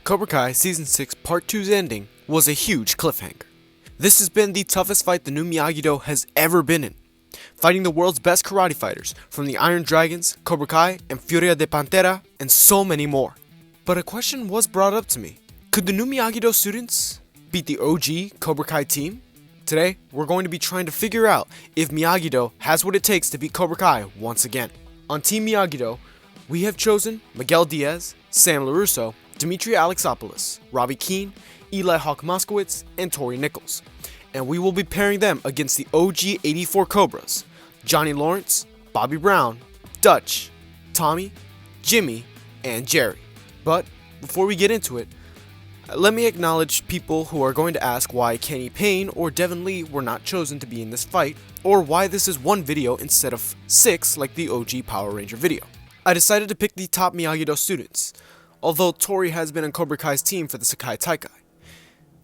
Cobra Kai Season 6 Part 2's ending was a huge cliffhanger. This has been the toughest fight the new Miyagi Do has ever been in, fighting the world's best karate fighters from the Iron Dragons, Cobra Kai, and Furia de Pantera, and so many more. But a question was brought up to me. Could the new Miyagi Do students beat the OG Cobra Kai team? Today, we're going to be trying to figure out if Miyagi Do has what it takes to beat Cobra Kai once again. On Team Miyagi Do, we have chosen Miguel Diaz, Sam LaRusso, Dimitri Alexopoulos, Robbie Keane, Eli Hawk Moskowitz, and Tori Nichols. And we will be pairing them against the OG 84 Cobras, Johnny Lawrence, Bobby Brown, Dutch, Tommy, Jimmy, and Jerry. But before we get into it, let me acknowledge people who are going to ask why Kenny Payne or Devin Lee were not chosen to be in this fight, or why this is one video instead of 6 like the OG Power Ranger video. I decided to pick the top Miyagi Do students, although Tori has been on Cobra Kai's team for the Sekai Taikai.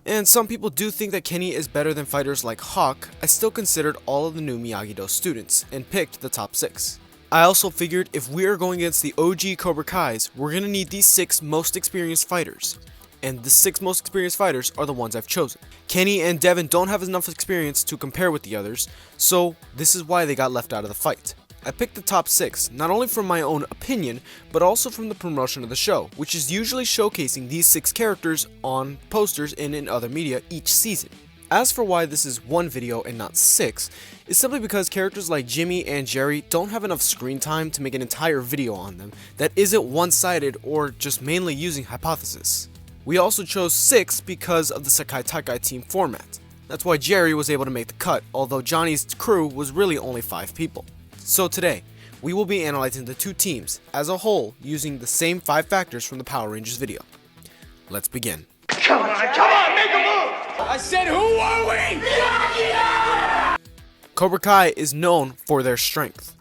And some people do think that Kenny is better than fighters like Hawk. I still considered all of the new Miyagi Do students and picked the top 6. I also figured if we are going against the OG Cobra Kais, we're going to need these 6 most experienced fighters. And the 6 most experienced fighters are the ones I've chosen. Kenny and Devin don't have enough experience to compare with the others, so this is why they got left out of the fight. I picked the top 6, not only from my own opinion, but also from the promotion of the show, which is usually showcasing these 6 characters on posters and in other media each season. As for why this is one video and not 6, is simply because characters like Jimmy and Jerry don't have enough screen time to make an entire video on them that isn't one-sided or just mainly using hypothesis. We also chose 6 because of the Sekai Taikai team format. That's why Jerry was able to make the cut, although Johnny's crew was really only 5 people. So today, we will be analyzing the 2 teams as a whole using the same 5 factors from the Power Rangers video. Let's begin. Come on, make a move! I said, who are we? Cobra Kai is known for their strength.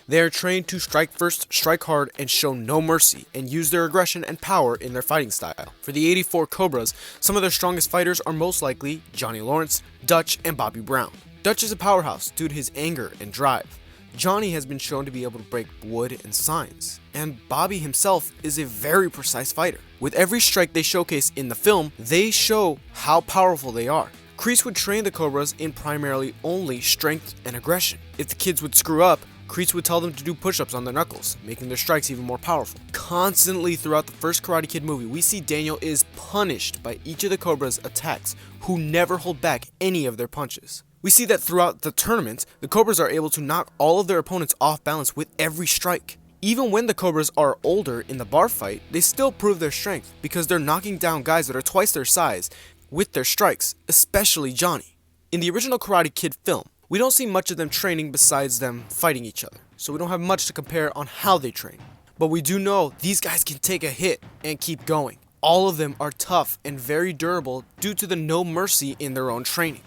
They are trained to strike first, strike hard, and show no mercy, and use their aggression and power in their fighting style. For the 84 Cobras, some of their strongest fighters are most likely Johnny Lawrence, Dutch, and Bobby Brown. Dutch is a powerhouse due to his anger and drive. Johnny has been shown to be able to break wood and signs, and Bobby himself is a very precise fighter. With every strike they showcase in the film, they show how powerful they are. Kreese would train the Cobras in primarily only strength and aggression. If the kids would screw up, Kreese would tell them to do push-ups on their knuckles, making their strikes even more powerful. Constantly throughout the first Karate Kid movie, we see Daniel is punished by each of the Cobras' attacks, who never hold back any of their punches. We see that throughout the tournament, the Cobras are able to knock all of their opponents off balance with every strike. Even when the Cobras are older in the bar fight, they still prove their strength because they're knocking down guys that are twice their size with their strikes, especially Johnny. In the original Karate Kid film, we don't see much of them training besides them fighting each other, so we don't have much to compare on how they train. But we do know these guys can take a hit and keep going. All of them are tough and very durable due to the no mercy in their own training.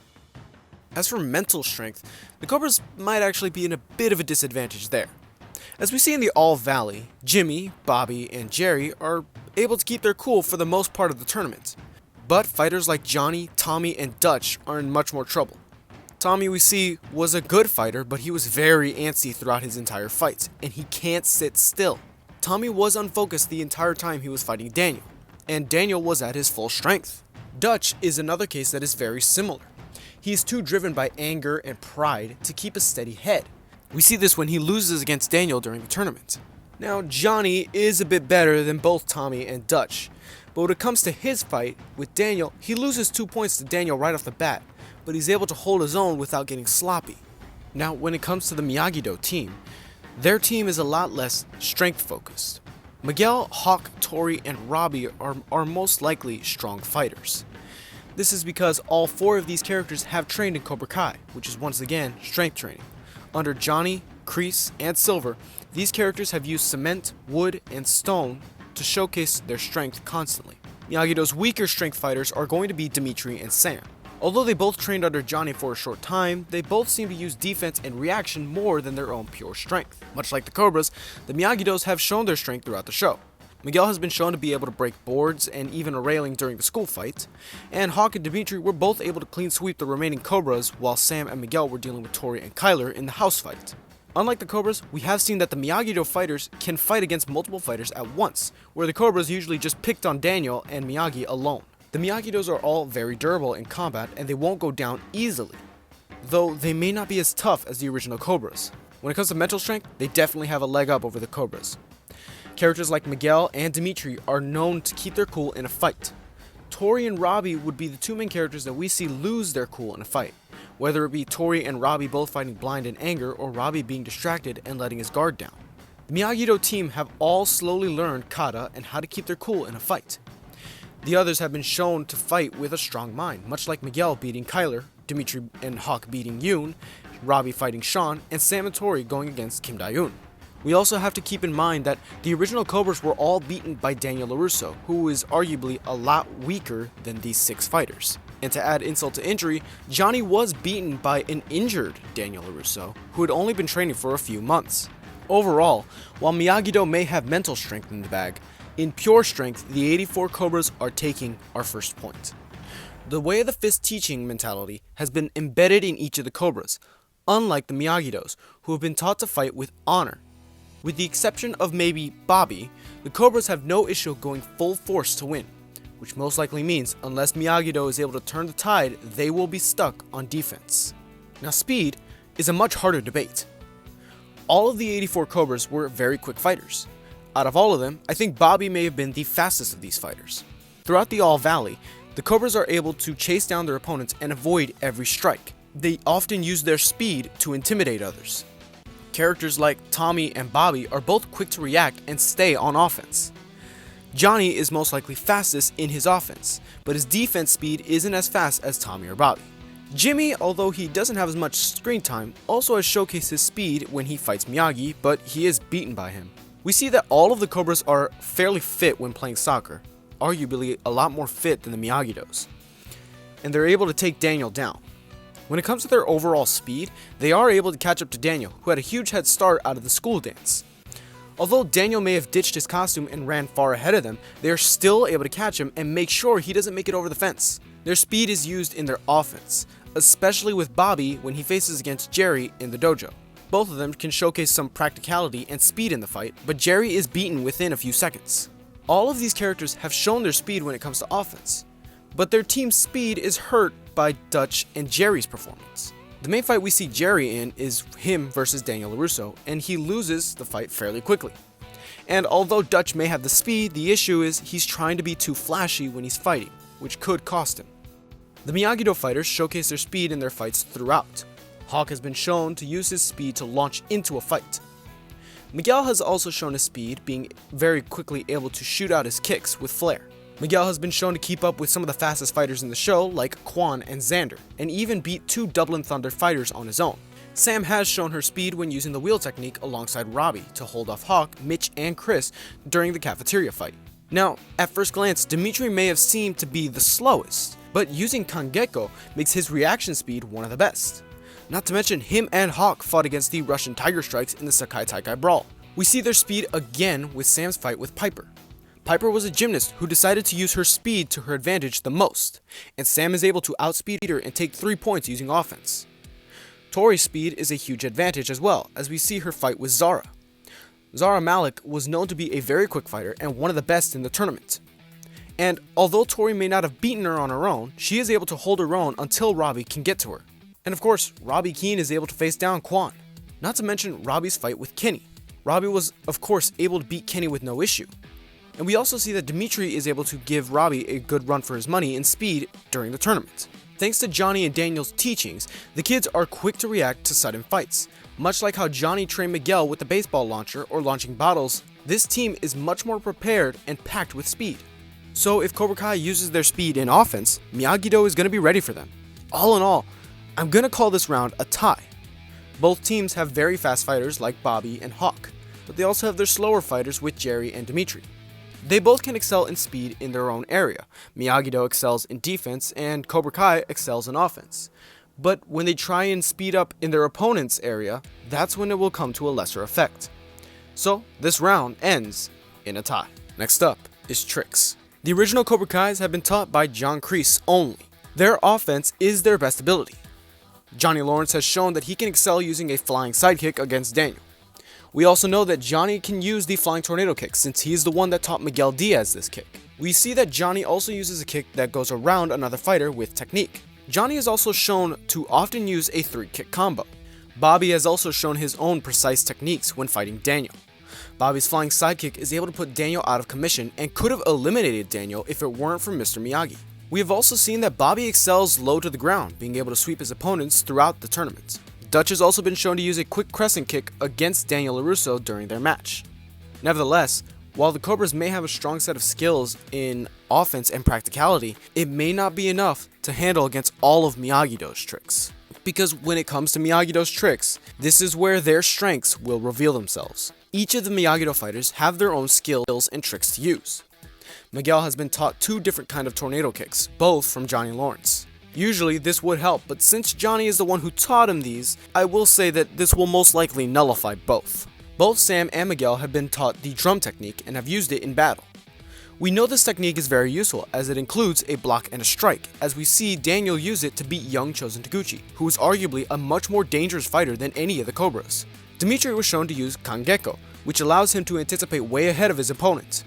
As for mental strength, the Cobras might actually be in a bit of a disadvantage there. As we see in the All Valley, Jimmy, Bobby, and Jerry are able to keep their cool for the most part of the tournament. But fighters like Johnny, Tommy, and Dutch are in much more trouble. Tommy, we see, was a good fighter, but he was very antsy throughout his entire fight, and he can't sit still. Tommy was unfocused the entire time he was fighting Daniel, and Daniel was at his full strength. Dutch is another case that is very similar. He is too driven by anger and pride to keep a steady head. We see this when he loses against Daniel during the tournament. Now, Johnny is a bit better than both Tommy and Dutch, but when it comes to his fight with Daniel, he loses 2 points to Daniel right off the bat, but he's able to hold his own without getting sloppy. Now, when it comes to the Miyagi Do team, their team is a lot less strength focused. Miguel, Hawk, Tori, and Robbie are most likely strong fighters. This is because all 4 of these characters have trained in Cobra Kai, which is once again strength training. Under Johnny, Kreese, and Silver, these characters have used cement, wood, and stone to showcase their strength constantly. Miyagi Do's weaker strength fighters are going to be Dimitri and Sam. Although they both trained under Johnny for a short time, they both seem to use defense and reaction more than their own pure strength. Much like the Cobras, the Miyagi Dos have shown their strength throughout the show. Miguel has been shown to be able to break boards and even a railing during the school fight, and Hawk and Dimitri were both able to clean sweep the remaining Cobras while Sam and Miguel were dealing with Tori and Kyler in the house fight. Unlike the Cobras, we have seen that the Miyagi Do fighters can fight against multiple fighters at once, where the Cobras usually just picked on Daniel and Miyagi alone. The Miyagi-Dos are all very durable in combat and they won't go down easily, though they may not be as tough as the original Cobras. When it comes to mental strength, they definitely have a leg up over the Cobras. Characters like Miguel and Dimitri are known to keep their cool in a fight. Tori and Robbie would be the two main characters that we see lose their cool in a fight, whether it be Tori and Robbie both fighting blind in anger or Robbie being distracted and letting his guard down. The Miyagi-Do team have all slowly learned kata and how to keep their cool in a fight. The others have been shown to fight with a strong mind, much like Miguel beating Kyler, Dimitri and Hawk beating Yoon, Robbie fighting Sean, and Sam and Tori going against Kim Da-yoon. We also have to keep in mind that the original Cobras were all beaten by Daniel LaRusso, who is arguably a lot weaker than these 6 fighters. And to add insult to injury, Johnny was beaten by an injured Daniel LaRusso, who had only been training for a few months. Overall, while Miyagi-Do may have mental strength in the bag, in pure strength, the 84 Cobras are taking our first point. The way of the fist teaching mentality has been embedded in each of the Cobras, unlike the Miyagi-Dos, who have been taught to fight with honor. With the exception of maybe Bobby, the Cobras have no issue going full force to win, which most likely means unless Miyagi-Do is able to turn the tide, they will be stuck on defense. Now speed is a much harder debate. All of the 84 Cobras were very quick fighters. Out of all of them, I think Bobby may have been the fastest of these fighters. Throughout the All Valley, the Cobras are able to chase down their opponents and avoid every strike. They often use their speed to intimidate others. Characters like Tommy and Bobby are both quick to react and stay on offense. Johnny is most likely fastest in his offense, but his defense speed isn't as fast as Tommy or Bobby. Jimmy, although he doesn't have as much screen time, also has showcased his speed when he fights Miyagi, but he is beaten by him. We see that all of the Cobras are fairly fit when playing soccer, arguably a lot more fit than the Miyagi-Dos, and they're able to take Daniel down. When it comes to their overall speed, they are able to catch up to Daniel, who had a huge head start out of the school dance. Although Daniel may have ditched his costume and ran far ahead of them, they are still able to catch him and make sure he doesn't make it over the fence. Their speed is used in their offense, especially with Bobby when he faces against Jerry in the dojo. Both of them can showcase some practicality and speed in the fight, but Jerry is beaten within a few seconds. All of these characters have shown their speed when it comes to offense, but their team's speed is hurt by Dutch and Jerry's performance. The main fight we see Jerry in is him versus Daniel LaRusso, and he loses the fight fairly quickly. And although Dutch may have the speed, the issue is he's trying to be too flashy when he's fighting, which could cost him. The Miyagi-Do fighters showcase their speed in their fights throughout. Hawk has been shown to use his speed to launch into a fight. Miguel has also shown his speed, being very quickly able to shoot out his kicks with flair. Miguel has been shown to keep up with some of the fastest fighters in the show, like Quan and Xander, and even beat 2 Dublin Thunder fighters on his own. Sam has shown her speed when using the wheel technique alongside Robbie to hold off Hawk, Mitch, and Chris during the cafeteria fight. Now, at first glance, Dimitri may have seemed to be the slowest, but using Kangekko makes his reaction speed one of the best. Not to mention, him and Hawk fought against the Russian Tiger Strikes in the Sakai Taikai Brawl. We see their speed again with Sam's fight with Piper. Piper was a gymnast who decided to use her speed to her advantage the most, and Sam is able to outspeed her and take 3 points using offense. Tori's speed is a huge advantage as well, as we see her fight with Zara. Zara Malik was known to be a very quick fighter and one of the best in the tournament. And although Tori may not have beaten her on her own, she is able to hold her own until Robbie can get to her. And of course, Robbie Keane is able to face down Quan. Not to mention Robbie's fight with Kenny. Robbie was, of course, able to beat Kenny with no issue. And we also see that Dimitri is able to give Robbie a good run for his money in speed during the tournament. Thanks to Johnny and Daniel's teachings, the kids are quick to react to sudden fights. Much like how Johnny trained Miguel with the baseball launcher or launching bottles, this team is much more prepared and packed with speed. So if Cobra Kai uses their speed in offense, Miyagi-Do is going to be ready for them. All in all, I'm going to call this round a tie. Both teams have very fast fighters like Bobby and Hawk, but they also have their slower fighters with Jerry and Dimitri. They both can excel in speed in their own area. Miyagi-Do excels in defense and Cobra Kai excels in offense. But when they try and speed up in their opponent's area, that's when it will come to a lesser effect. So this round ends in a tie. Next up is tricks. The original Cobra Kais have been taught by John Kreese only. Their offense is their best ability. Johnny Lawrence has shown that he can excel using a flying sidekick against Daniel. We also know that Johnny can use the flying tornado kick since he's the one that taught Miguel Diaz this kick. We see that Johnny also uses a kick that goes around another fighter with technique. Johnny is also shown to often use a 3-kick combo. Bobby has also shown his own precise techniques when fighting Daniel. Bobby's flying sidekick is able to put Daniel out of commission and could have eliminated Daniel if it weren't for Mr. Miyagi. We have also seen that Bobby excels low to the ground, being able to sweep his opponents throughout the tournament. Dutch has also been shown to use a quick crescent kick against Daniel LaRusso during their match. Nevertheless, while the Cobras may have a strong set of skills in offense and practicality, it may not be enough to handle against all of Miyagi Do's tricks. Because when it comes to Miyagi Do's tricks, this is where their strengths will reveal themselves. Each of the Miyagi Do fighters have their own skills and tricks to use. Miguel has been taught 2 different kinds of tornado kicks, both from Johnny Lawrence. Usually this would help, but since Johnny is the one who taught him these, I will say that this will most likely nullify both. Both Sam and Miguel have been taught the drum technique and have used it in battle. We know this technique is very useful as it includes a block and a strike, as we see Daniel use it to beat young Chosen Taguchi, who is arguably a much more dangerous fighter than any of the Cobras. Dimitri was shown to use Kangeko, which allows him to anticipate way ahead of his opponent.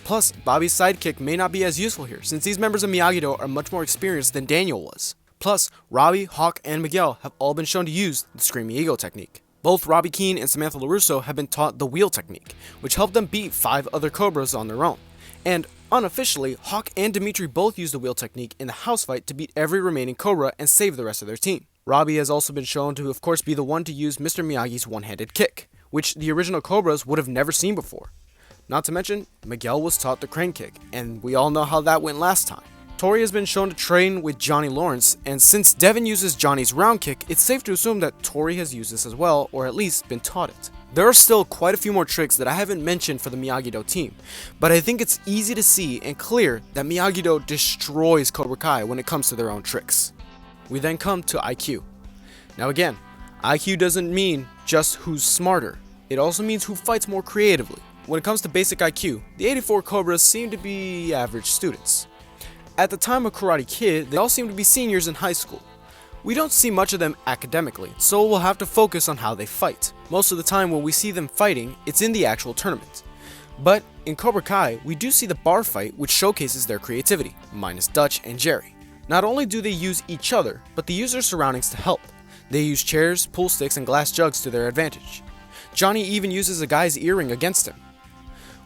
Plus, Bobby's sidekick may not be as useful here, since these members of Miyagi Do are much more experienced than Daniel was. Plus, Robbie, Hawk, and Miguel have all been shown to use the Screaming Eagle technique. Both Robbie Keane and Samantha LaRusso have been taught the wheel technique, which helped them beat 5 other Cobras on their own. And unofficially, Hawk and Dimitri both used the wheel technique in the house fight to beat every remaining Cobra and save the rest of their team. Robbie has also been shown to, of course, be the one to use Mr. Miyagi's one-handed kick, which the original Cobras would have never seen before. Not to mention, Miguel was taught the crane kick, and we all know how that went last time. Tori has been shown to train with Johnny Lawrence, and since Devin uses Johnny's round kick, it's safe to assume that Tori has used this as well, or at least been taught it. There are still quite a few more tricks that I haven't mentioned for the Miyagi Do team, but I think it's easy to see and clear that Miyagi Do destroys Cobra Kai when it comes to their own tricks. We then come to IQ. Now again, IQ doesn't mean just who's smarter, it also means who fights more creatively. When it comes to basic IQ, the 84 Cobras seem to be average students. At the time of Karate Kid, they all seem to be seniors in high school. We don't see much of them academically, so we'll have to focus on how they fight. Most of the time when we see them fighting, it's in the actual tournament. But in Cobra Kai, we do see the bar fight, which showcases their creativity, minus Dutch and Jerry. Not only do they use each other, but they use their surroundings to help. They use chairs, pool sticks, and glass jugs to their advantage. Johnny even uses a guy's earring against him.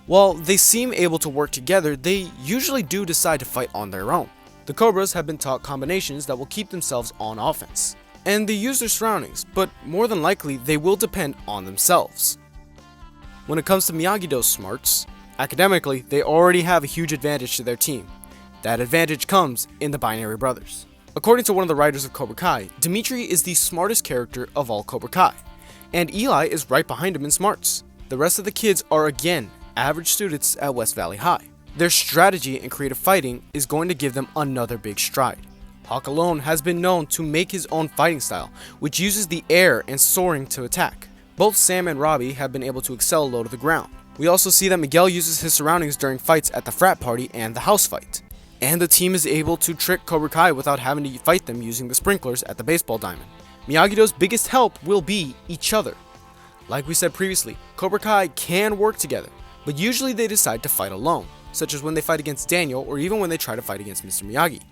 While they seem able to work together, they usually do decide to fight on their own. The Cobras have been taught combinations that will keep themselves on offense. And they use their surroundings, but more than likely they will depend on themselves. When it comes to Miyagi Do's smarts, academically they already have a huge advantage to their team. That advantage comes in the Binary Brothers. According to one of the writers of Cobra Kai, Dimitri is the smartest character of all Cobra Kai, and Eli is right behind him in smarts. The rest of the kids are again average students at West Valley High. Their strategy and creative fighting is going to give them another big stride. Hawk alone has been known to make his own fighting style, which uses the air and soaring to attack. Both Sam and Robbie have been able to excel low to the ground. We also see that Miguel uses his surroundings during fights at the frat party and the house fight. And the team is able to trick Cobra Kai without having to fight them using the sprinklers at the baseball diamond. Miyagi-Do's biggest help will be each other. Like we said previously, Cobra Kai can work together, but usually they decide to fight alone, such as when they fight against Daniel or even when they try to fight against Mr. Miyagi.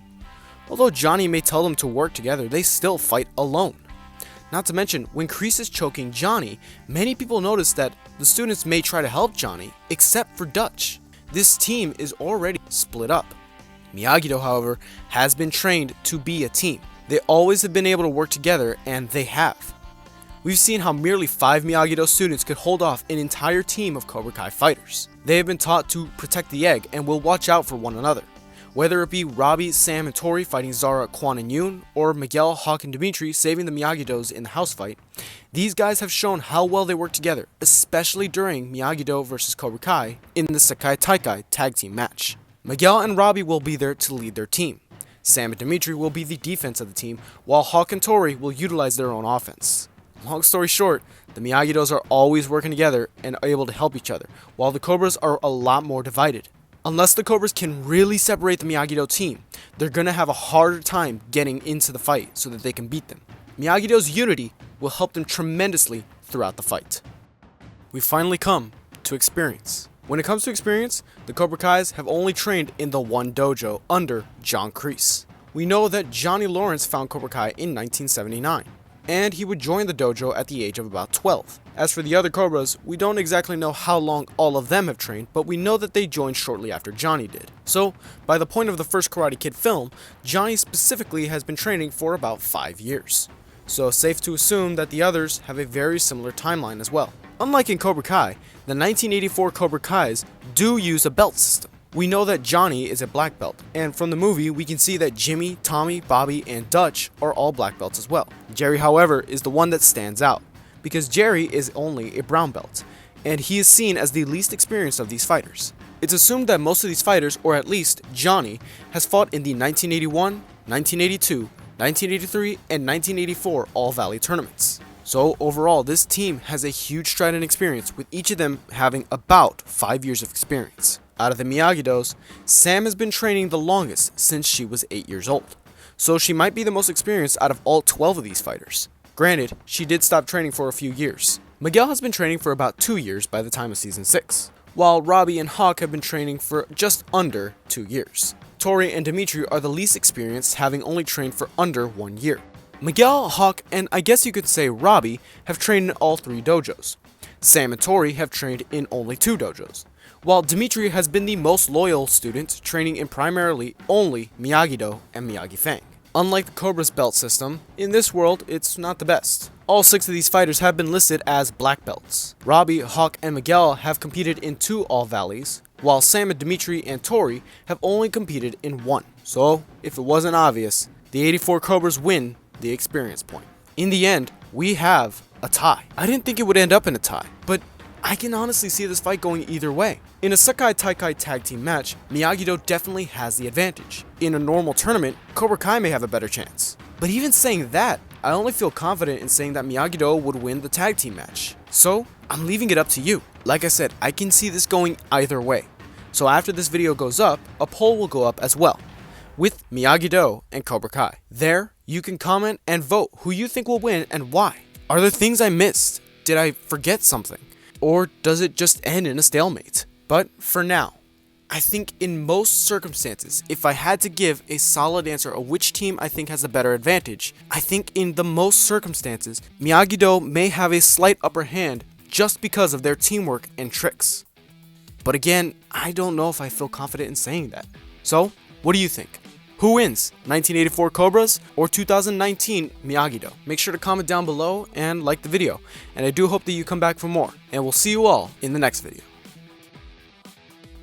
Although Johnny may tell them to work together, they still fight alone. Not to mention, when Kreese is choking Johnny, many people notice that the students may try to help Johnny, except for Dutch. This team is already split up. Miyagi-Do, however, has been trained to be a team. They always have been able to work together, and they have. We've seen how merely 5 Miyagi-Do students could hold off an entire team of Cobra Kai fighters. They have been taught to protect the egg and will watch out for one another. Whether it be Robbie, Sam, and Tori fighting Zara, Quan, and Yoon, or Miguel, Hawk, and Dimitri saving the Miyagi-Dos in the house fight, these guys have shown how well they work together, especially during Miyagi-Do vs. Cobra Kai in the Sekai Taikai tag team match. Miguel and Robbie will be there to lead their team. Sam and Dimitri will be the defense of the team, while Hawk and Tori will utilize their own offense. Long story short, the Miyagi-Dos are always working together and able to help each other, while the Cobras are a lot more divided. Unless the Cobras can really separate the Miyagi-Do team, they're going to have a harder time getting into the fight so that they can beat them. Miyagi Do's unity will help them tremendously throughout the fight. We finally come to experience. When it comes to experience, the Cobra Kais have only trained in the one dojo under John Kreese. We know that Johnny Lawrence found Cobra Kai in 1979, and he would join the dojo at the age of about 12. As for the other Cobras, we don't exactly know how long all of them have trained, but we know that they joined shortly after Johnny did. So, by the point of the first Karate Kid film, Johnny specifically has been training for about 5 years. So safe to assume that the others have a very similar timeline as well. Unlike in Cobra Kai, the 1984 Cobra Kais do use a belt system. We know that Johnny is a black belt, and from the movie we can see that Jimmy, Tommy, Bobby, and Dutch are all black belts as well. Jerry, however, is the one that stands out, because Jerry is only a brown belt, and he is seen as the least experienced of these fighters. It's assumed that most of these fighters, or at least Johnny, has fought in the 1981, 1982, 1983, and 1984 All-Valley tournaments. So overall, this team has a huge stride in experience, with each of them having about 5 years of experience. Out of the Miyagi-Dos, Sam has been training the longest since she was 8 years old, so she might be the most experienced out of all 12 of these fighters. Granted, she did stop training for a few years. Miguel has been training for about 2 years by the time of season 6, while Robbie and Hawk have been training for just under 2 years. Tori and Dimitri are the least experienced, having only trained for under 1 year. Miguel, Hawk, and I guess you could say Robbie have trained in all 3 dojos. Sam and Tori have trained in only 2 dojos, while Dimitri has been the most loyal student, training in primarily only Miyagi Do and Miyagi Fang. Unlike the Cobra's belt system, in this world it's not the best. All 6 of these fighters have been listed as black belts. Robbie, Hawk, and Miguel have competed in 2 All-Valleys, while Sam and Dimitri and Tori have only competed in 1. So, if it wasn't obvious, the 84 Cobras win the experience point. In the end, we have a tie. I didn't think it would end up in a tie, but I can honestly see this fight going either way. In a Sekai Taikai tag team match, Miyagi-Do definitely has the advantage. In a normal tournament, Cobra Kai may have a better chance. But even saying that, I only feel confident in saying that Miyagi-Do would win the tag team match. So, I'm leaving it up to you. Like I said, I can see this going either way. So after this video goes up, a poll will go up as well, with Miyagi-Do and Cobra Kai. There, you can comment and vote who you think will win and why. Are there things I missed? Did I forget something? Or does it just end in a stalemate? But for now, I think in most circumstances, if I had to give a solid answer of which team I think has a better advantage, I think in the most circumstances, Miyagi-Do may have a slight upper hand just because of their teamwork and tricks. But again, I don't know if I feel confident in saying that. So, what do you think? Who wins, 1984 Cobras or 2019 Miyagi-Do? Make sure to comment down below and like the video. And I do hope that you come back for more. And we'll see you all in the next video.